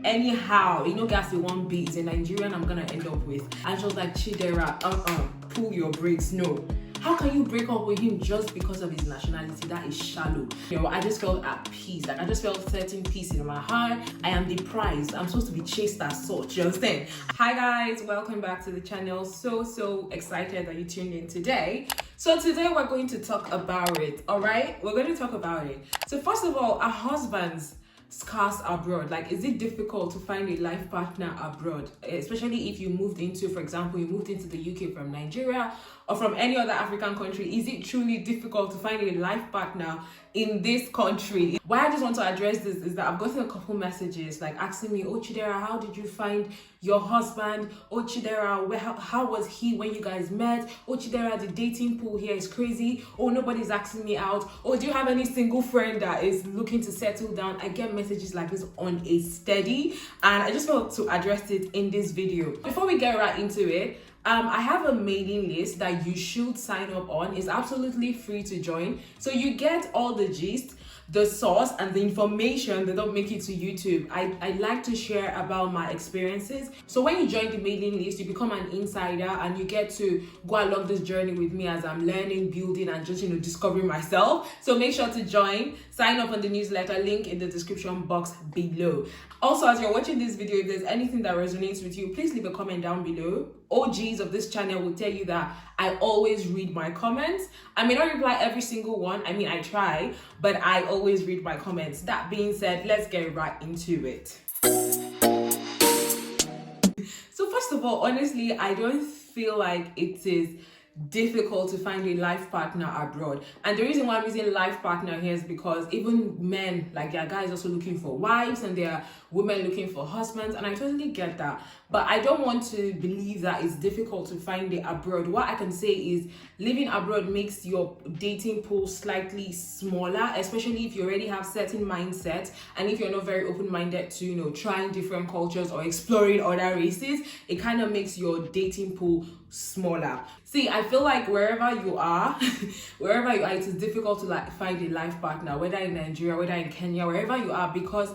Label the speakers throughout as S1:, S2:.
S1: anyhow, guys, the one B is a Nigerian I'm gonna end up with. And she was like, Chidera, pull your brakes. No. How can you break up with him just because of his nationality? That is shallow. I just felt at peace. Like, I just felt certain peace in my heart. I am the prize. I'm supposed to be chased as such. You understand? Hi guys, welcome back to the channel. So excited that you tuned in today. So today we're going to talk about it. All right, we're going to talk about it. So first of all, our husbands scarce abroad. Like, is it difficult to find a life partner abroad, especially if you moved into, for example, you moved into the UK from Nigeria or from any other African country? Is it truly difficult to find a life partner in this country? Why I just want to address this is that I've gotten a couple messages like asking me, oh Chidera, how did you find your husband? Oh Chidera, how was he when you guys met? Oh Chidera, the dating pool here is crazy. Oh, nobody's asking me out. Oh, do you have any single friend that is looking to settle down? I get messages like this on a steady, and I just felt to address it in this video. Before we get right into it, I have a mailing list that you should sign up on. It's absolutely free to join. So you get all the gist, the source, and the information that don't make it to YouTube. I like to share about my experiences. So when you join the mailing list, you become an insider and you get to go along this journey with me as I'm learning, building, and just, discovering myself. So make sure to join. Sign up on the newsletter, link in the description box below. Also, as you're watching this video, if there's anything that resonates with you, please leave a comment down below. OGs of this channel will tell you that I always read my comments. I may not reply every single one. I mean, I try, but I always read my comments. That being said, let's get right into it. So first of all, honestly, I don't feel like it is difficult to find a life partner abroad. And the reason why I'm using life partner here is because even men, like, there are guys also looking for wives and there are women looking for husbands, and I totally get that. But I don't want to believe that it's difficult to find it abroad. What I can say is living abroad makes your dating pool slightly smaller, especially if you already have certain mindsets and if you're not very open-minded to, trying different cultures or exploring other races. It kind of makes your dating pool smaller. See, I feel like wherever you are, it is difficult to find a life partner, whether in Nigeria, whether in Kenya, wherever you are, because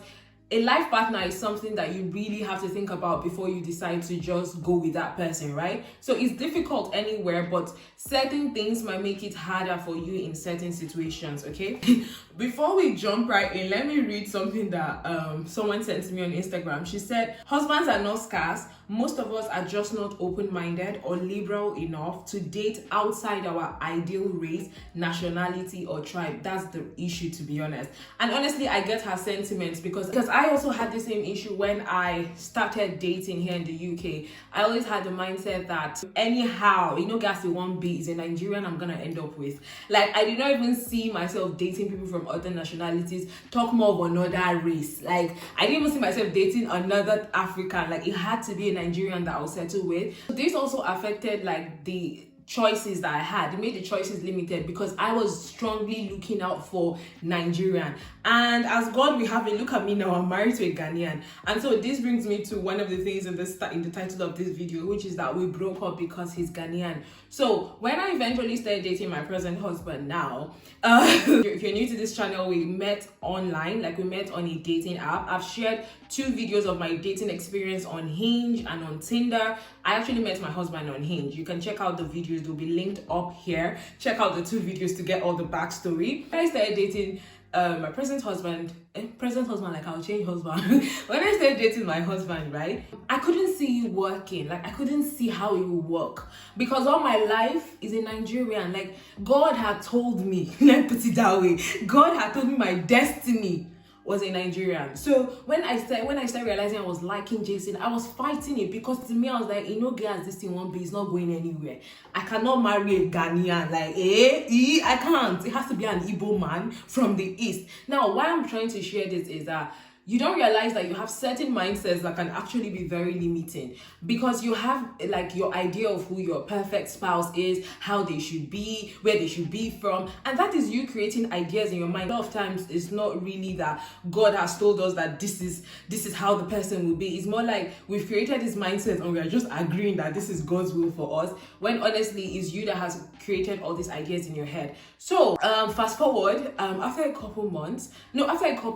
S1: a life partner is something that you really have to think about before you decide to just go with that person, right? So it's difficult anywhere, but certain things might make it harder for you in certain situations, okay? Before we jump right in, let me read something that someone sent to me on Instagram. She said, husbands are not scarce. Most of us are just not open-minded or liberal enough to date outside our ideal race, nationality, or tribe. That's the issue, to be honest. And honestly, I get her sentiments because I also had the same issue when I started dating here in the UK. I always had the mindset that anyhow, guys, the one B is a Nigerian I'm gonna end up with. Like, I did not even see myself dating people from other nationalities, talk more of another race. Like, I didn't even see myself dating another African. Like, it had to be a Nigerian that I'll settle with. This also affected the choices that I had. It made the choices limited because I was strongly looking out for Nigerian. And as God we have it, look at me now, I'm married to a Ghanaian. And so this brings me to one of the things in the title of this video, which is that we broke up because he's Ghanaian. So when I eventually started dating my present husband now, if you're new to this channel, we met online, we met on a dating app. I've shared 2 videos of my dating experience on Hinge and on Tinder. I actually met my husband on Hinge. You can check out the videos, they'll be linked up here. Check out the 2 videos to get all the backstory. When I started dating my present husband, like I'll change husband. When I started dating my husband, right, I couldn't see it working. I couldn't see how it would work because all my life is in Nigerian. God had told me, let me put it that way, God had told me my destiny was a Nigerian. So when I started realizing I was liking Jason, I was fighting it because to me I was like, guys, this thing won't be, it's not going anywhere. I cannot marry a Ghanaian. I can't. It has to be an Igbo man from the East. Now, why I'm trying to share this is that you don't realize that you have certain mindsets that can actually be very limiting because you have your idea of who your perfect spouse is, how they should be, where they should be from, and that is you creating ideas in your mind. A lot of times it's not really that God has told us that this is how the person will be. It's more like we've created this mindset and we are just agreeing that this is God's will for us, when honestly it's you that has created all these ideas in your head. So fast forward, after a couple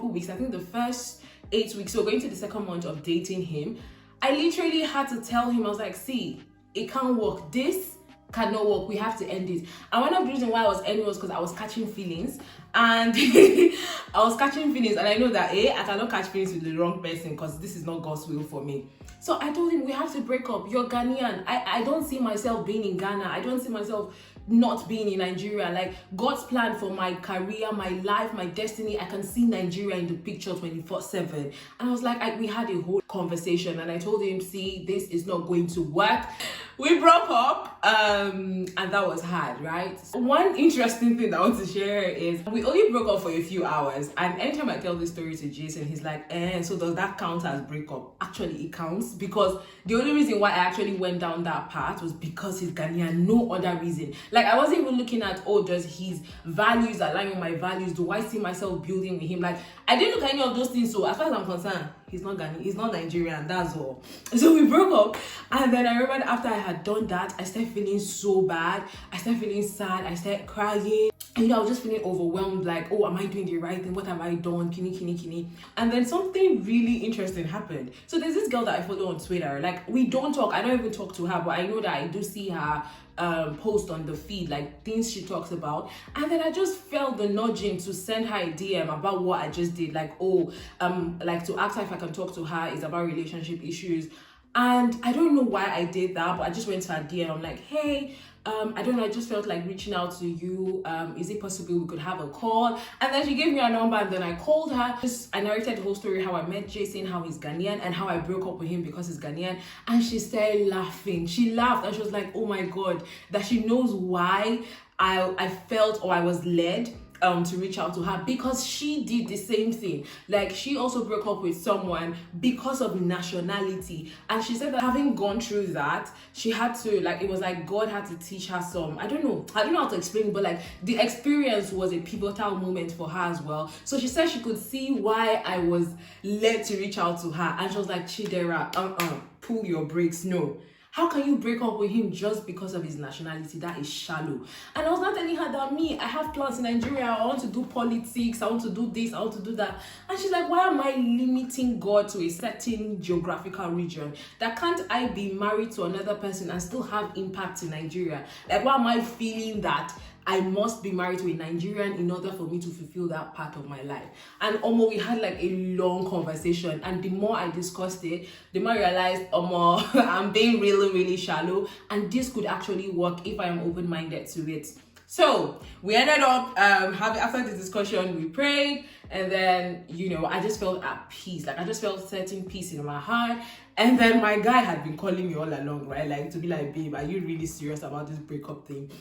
S1: weeks, I think the first 8 weeks, so going to the second month of dating him, I literally had to tell him, I was like, see, it can't work. This cannot work. We have to end it. And one of the reasons why I was ending was because I was catching feelings. And I know that I cannot catch feelings with the wrong person because this is not God's will for me. So I told him, we have to break up. You're Ghanaian. I don't see myself being in Ghana. I don't see myself not being in Nigeria. Like, God's plan for my career, my life, my destiny, I can see Nigeria in the picture 24/7. And I was like, we had a whole conversation, and I told him, see, this is not going to work. We broke up, and that was hard, right? One interesting thing that I want to share is we only broke up for a few hours, and anytime I tell this story to Jason, he's like, so does that count as breakup? Actually, it counts, because the only reason why I actually went down that path was because he's Ghanaian, no other reason. Like, I wasn't even looking at, does his values align with my values? Do I see myself building with him? Like, I didn't look at any of those things. So as far as I'm concerned, he's not Ghanaian, he's not Nigerian, that's all. So we broke up, and then I remember after I had done that, I started feeling so bad. I started feeling sad. I started crying. And I was just feeling overwhelmed, like, am I doing the right thing? What have I done? Kini. And then something really interesting happened. So there's this girl that I follow on Twitter. Like, we don't talk. I don't even talk to her, but I know that I do see her post on the feed, like things she talks about. And then I just felt the nudging to send her a DM about what I just did. Like, like to ask her if I can talk to her. It's about relationship issues. And I don't know why I did that, but I just went to her DM. I'm like, hey, I don't know, I just felt like reaching out to you. Is it possible we could have a call? And then she gave me a number, and then I called her. I narrated the whole story, how I met Jason, how he's Ghanaian, and how I broke up with him because he's Ghanaian. And she started laughing. She laughed, and she was like, oh my God, that she knows why I felt, or I was led to reach out to her, because she did the same thing. Like, she also broke up with someone because of nationality, and she said that having gone through that, she had to, like, it was like God had to teach her some, I don't know how to explain it, but like the experience was a pivotal moment for her as well. So she said she could see why I was led to reach out to her, and she was like, Chidera, pull your brakes. No, how can you break up with him just because of his nationality? That is shallow. And I was not telling her that I have plans in Nigeria. I want to do politics. I want to do this. I want to do that. And she's like, why am I limiting God to a certain geographical region? That can't I be married to another person and still have impact in Nigeria? Like, why am I feeling that I must be married to a Nigerian in order for me to fulfill that part of my life? And we had like a long conversation, and the more I discussed it, the more I realized I'm being really, really shallow, and this could actually work if I am open-minded to it. So we ended up after the discussion, we prayed, and then I just felt at peace. Like, I just felt certain peace in my heart. And then my guy had been calling me all along, right? Like, to be like, babe, are you really serious about this breakup thing?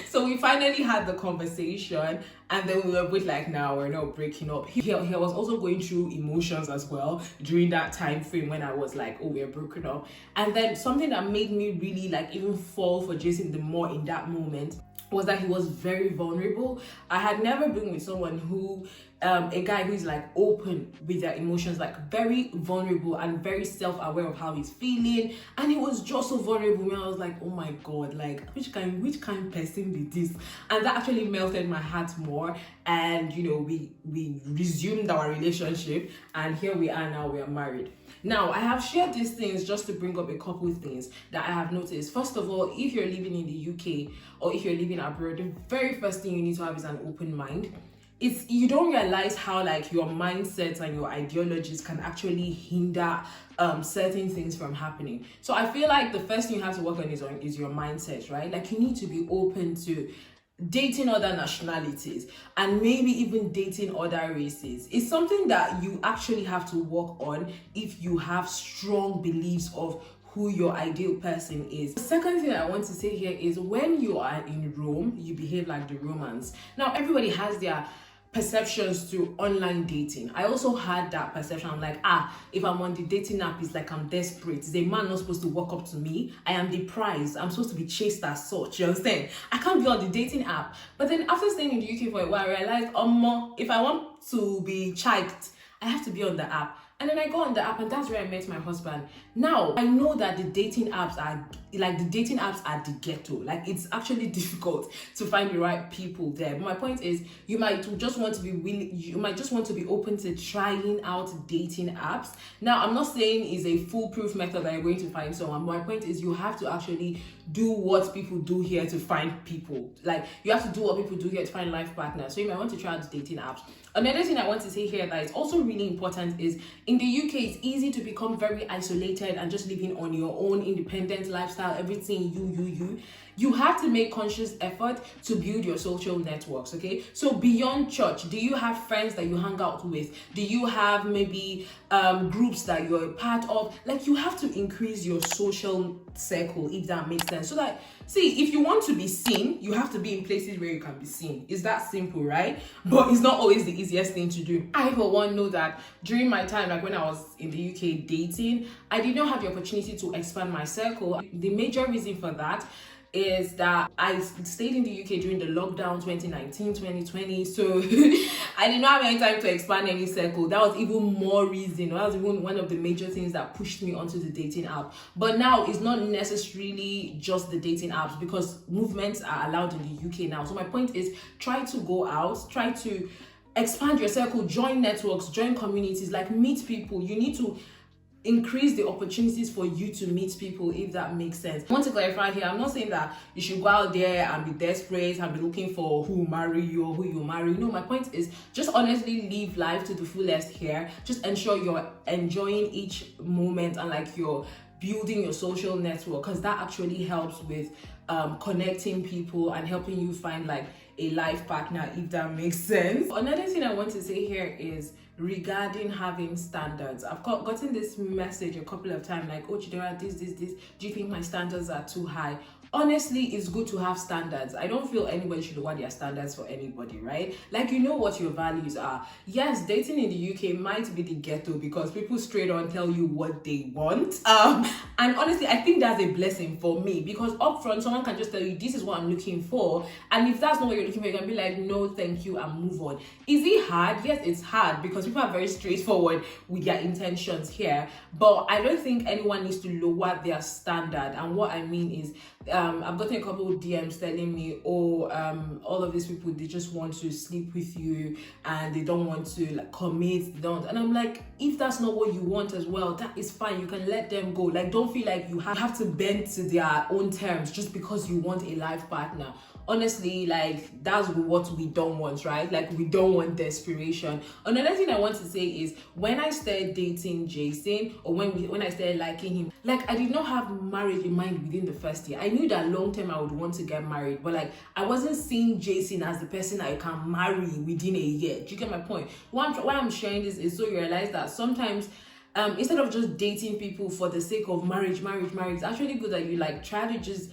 S1: So we finally had the conversation, and then we were both like, nah, we're not breaking up. He was also going through emotions as well during that time frame when I was like, we're broken up. And then something that made me really like even fall for Jason the more in that moment was that he was very vulnerable. I had never been with someone who, a guy who is like open with their emotions, like very vulnerable and very self-aware of how he's feeling. And he was just so vulnerable. When I was like, oh my God, like which kind person did this? And that actually melted my heart more. And we resumed our relationship, and here we are now, we are married. Now, I have shared these things just to bring up a couple of things that I have noticed. First of all, if you're living in the UK or if you're living abroad, the very first thing you need to have is an open mind. You don't realize how like your mindsets and your ideologies can actually hinder certain things from happening. So I feel like the first thing you have to work on is your mindset, right? Like, you need to be open to dating other nationalities and maybe even dating other races. It's something that you actually have to work on if you have strong beliefs of who your ideal person is. The second thing I want to say here is, when you are in Rome, you behave like the Romans. Now, everybody has their perceptions to online dating. I also had that perception. I'm like, if I'm on the dating app, it's like I'm desperate. Is a man not supposed to walk up to me? I am the prize. I'm supposed to be chased as such. You understand? I can't be on the dating app. But then after staying in the UK for a while, I realized, if I want to be chiked, I have to be on the app. And then I go on the app, and that's where I met my husband. Now, I know that the dating apps are the ghetto. Like, it's actually difficult to find the right people there. But my point is, you might just want to be open to trying out dating apps. Now, I'm not saying it's a foolproof method that you're going to find someone. My point is, you have to actually do what people do here to find people. Like, you have to do what people do here to find life partners. So you might want to try out dating apps. Another thing I want to say here that is also really important is, in the UK, it's easy to become very isolated and just living on your own independent lifestyle, everything you. You have to make conscious effort to build your social networks, okay? So beyond church, do you have friends that you hang out with? Do you have maybe groups that you're a part of? Like, you have to increase your social circle, if that makes sense. So that, see, if you want to be seen, you have to be in places where you can be seen. It's that simple, right? But it's not always the easiest thing to do. I, for one, know that during my time, like when I was in the UK dating, I did not have the opportunity to expand my circle. The major reason for that is that I stayed in the UK during the lockdown 2019, 2020. So I did not have any time to expand any circle. That was even more reason. That was even one of the major things that pushed me onto the dating app. But now it's not necessarily just the dating apps, because movements are allowed in the UK now. So my point is, try to go out, try to expand your circle, join networks, join communities, like meet people. You need to increase the opportunities for you to meet people, if that makes sense. I want to clarify here, I'm not saying that you should go out there and be desperate and be looking for who will marry you or who you marry. No, my point is just honestly live life to the fullest here. Just ensure you're enjoying each moment and like you're building your social network, because that actually helps with connecting people and helping you find like a life partner, if that makes sense. Another thing I want to say here is regarding having standards. I've gotten this message a couple of times like, oh Chidera, this, do you think my standards are too high? Honestly, it's good to have standards. I don't feel anybody should lower their standards for anybody, right? Like, you know what your values are. Yes, dating in the UK might be the ghetto because people straight on tell you what they want. And honestly, I think that's a blessing for me, because upfront, someone can just tell you, this is what I'm looking for. And if that's not what you're looking for, you can be like, no, thank you, and move on. Is it hard? Yes, it's hard because people are very straightforward with their intentions here. But I don't think anyone needs to lower their standard. And what I mean is, I've gotten a couple of DMs telling me, all of these people, they just want to sleep with you and they don't want to like commit, they don't. And I'm like, if that's not what you want as well, that is fine. You can let them go. Like, don't feel like you have to bend to their own terms just because you want a life partner. Honestly, like, that's what we don't want, right? Like, we don't want desperation. Another thing I want to say is, when I started dating Jason, or when I started liking him, like, I did not have marriage in mind within the first year. I knew that long term I would want to get married, but like, I wasn't seeing Jason as the person I can marry within a year. Do you get my point? Why I'm sharing this is so you realize that sometimes instead of just dating people for the sake of marriage, it's actually good that you like try to just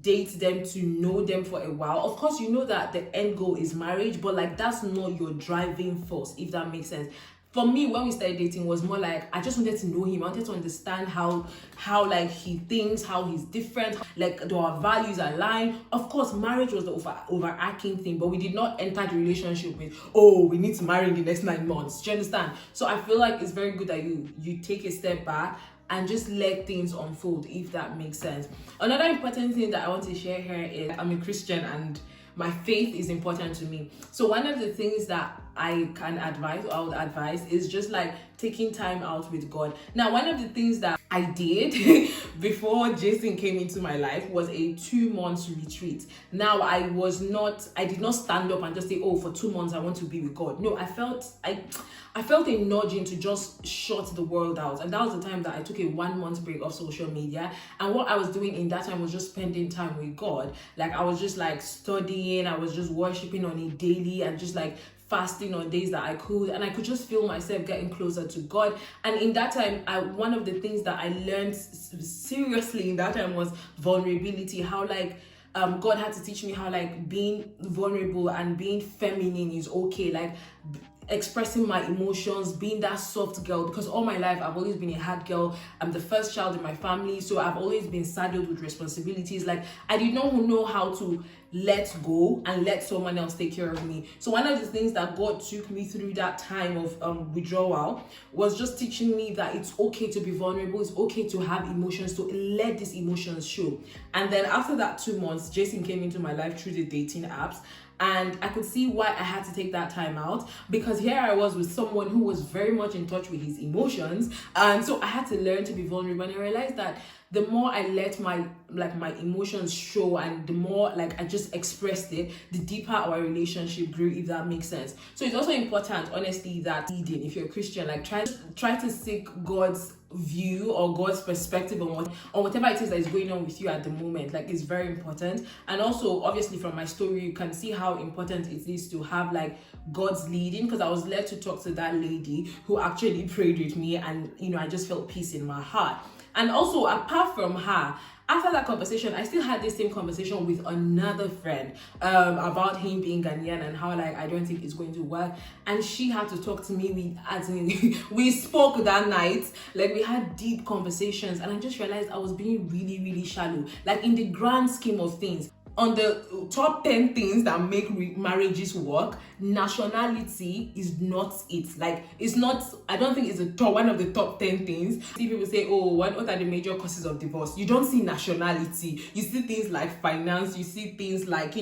S1: date them to know them for a while. Of course, you know that the end goal is marriage, but like, that's not your driving force, if that makes sense. For me, when we started dating, was more like, I just wanted to know him. I wanted to understand how like he thinks, how he's different, like, do our values align? Of course, marriage was the overarching thing, but we did not enter the relationship with, oh, we need to marry in the next 9 months. Do you understand? So I feel like it's very good that you take a step back and just let things unfold, if that makes sense. Another important thing that I want to share here is, I'm a Christian and my faith is important to me. So one of the things that I would advise is just like taking time out with God. Now, one of the things that I did before Jason came into my life was a 2 months retreat. Now, I did not stand up and just say, oh, for 2 months I want to be with God. No, I felt a nudging to just shut the world out. And that was the time that I took a 1 month break off social media. And what I was doing in that time was just spending time with God. Like, I was just like studying, I was just worshiping on a daily and just like fasting on days that I could, and I could just feel myself getting closer to God. And in that time, one of the things that I learned seriously in that time was vulnerability. How like God had to teach me how like being vulnerable and being feminine is okay. Like, expressing my emotions, being that soft girl, because all my life I've always been a hard girl. I'm the first child in my family, so I've always been saddled with responsibilities. Like, I did not know how to let go and let someone else take care of me. So one of the things that God took me through that time of withdrawal was just teaching me that it's okay to be vulnerable, it's okay to have emotions, to let these emotions show. And then after that 2 months, Jason came into my life through the dating apps, and I could see why I had to take that time out, because here I was with someone who was very much in touch with his emotions, and so I had to learn to be vulnerable. And I realized that the more I let my emotions show, and the more like I just expressed it, the deeper our relationship grew, if that makes sense. So it's also important, honestly, that if you're a Christian, like try to seek God's view or God's perspective on whatever it is that is going on with you at the moment. Like, it's very important. And also, obviously, from my story, you can see how important it is to have like God's leading, because I was led to talk to that lady who actually prayed with me, and I just felt peace in my heart. And also, apart from her, after that conversation, I still had the same conversation with another friend about him being Ghanaian and how like I don't think it's going to work. And she had to talk to me. We spoke that night, like we had deep conversations, and I just realized I was being really, really shallow. Like, in the grand scheme of things, on the top 10 things that make marriages work, nationality is not it. Like, it's not, I don't think it's one of the top 10 things. See people say, oh, what are the major causes of divorce? You don't see nationality. You see things like finance, you see things like,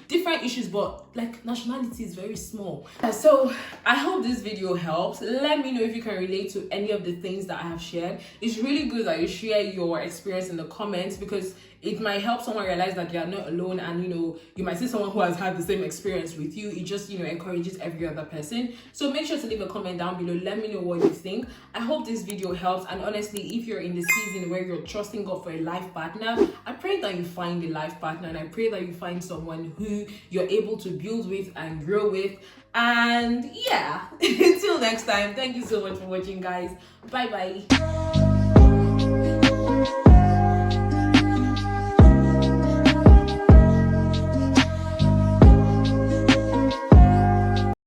S1: different issues, but like nationality is very small. So I hope this video helps. Let me know if you can relate to any of the things that I have shared. It's really good that you share your experience in the comments, because it might help someone realize that they are not alone, and you might see someone who has had the same experience with you. It just encourages every other person. So make sure to leave a comment down below. Let me know what you think. I hope this video helps, and honestly, if you're in the season where you're trusting God for a life partner, I pray that you find a life partner, and I pray that you find someone who you're able to build with and grow with. And yeah, until next time, thank you so much for watching, guys. Bye bye.